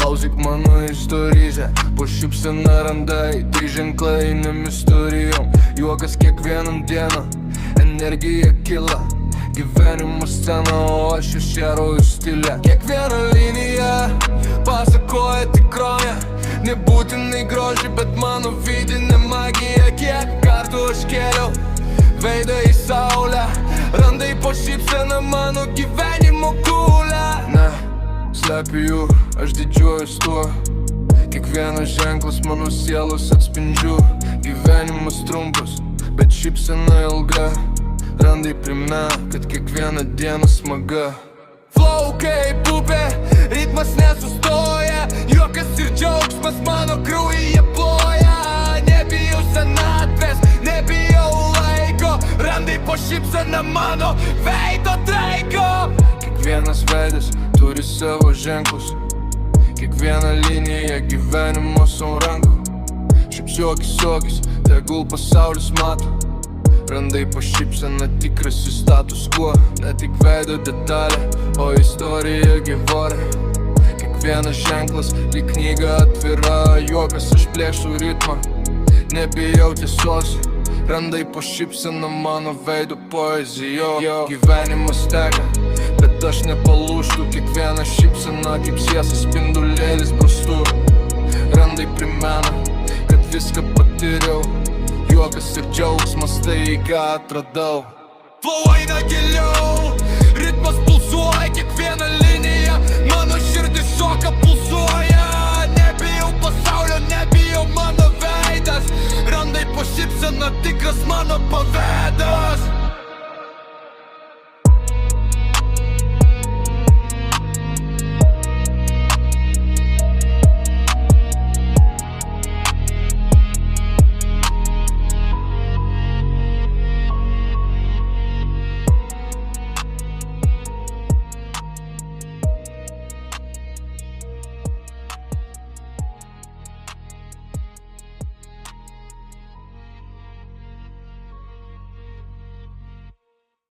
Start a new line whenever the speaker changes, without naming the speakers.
Klausyk mano istoriją, po šypsena randai, tai ženklai einam istorijom. Juokas kiekvieną dieną, energija kyla, gyvenimo scena, o aš išėrauju stilę. Kiekviena linija pasakoja tikrovę, nebūtinai grožį, bet mano vidinė magija. Kiek kartų aš kėliau veidą į saulę, randai po šypseną mano gyvenimo kūlę. Ne, slepiu jų, aš didžiuojuos tuo, kiekvienas ženklas mano sielos atspindžių. Gyvenimas trumpas, bet šypsena ilga, randai primena, kad kiekviena diena smaga. Flow kaip upė, ritmas nesustoja, juokas ir džiaugsmas mano kraujyje ploja. Nebijau senatvės, nebijau laiko, randai po šypsena mano veido traiko. Kiekvienas veidas turi savo ženklus, kiekviena linija gyvenimo savo rankų. Šypsiuokis, tegul pasaulis mato, randai po šypsena tikrasis status quo. Ne tik veido detalė, o istorija gyvorė. Kiekvienas ženklas lyg knyga atvira, juokas aš plėšu ritmą, nebijau tiesos, randai po šypsena mano veido poezijo. Gyvenimas teka, bet aš nepalūštu, kiekviena šypsena kaip siesas spindulėlis brūstų. Randai primena, kad viską patyriau, juokas ir džiaugsmas tai, ką atradau. Flow eina giliau, ritmas pulsuoja, kiekviena linija mano širdis šoka pulsuoja. Nebijau pasaulio, nebijau mano veidas, randai po šypsena tikras mano pavedas.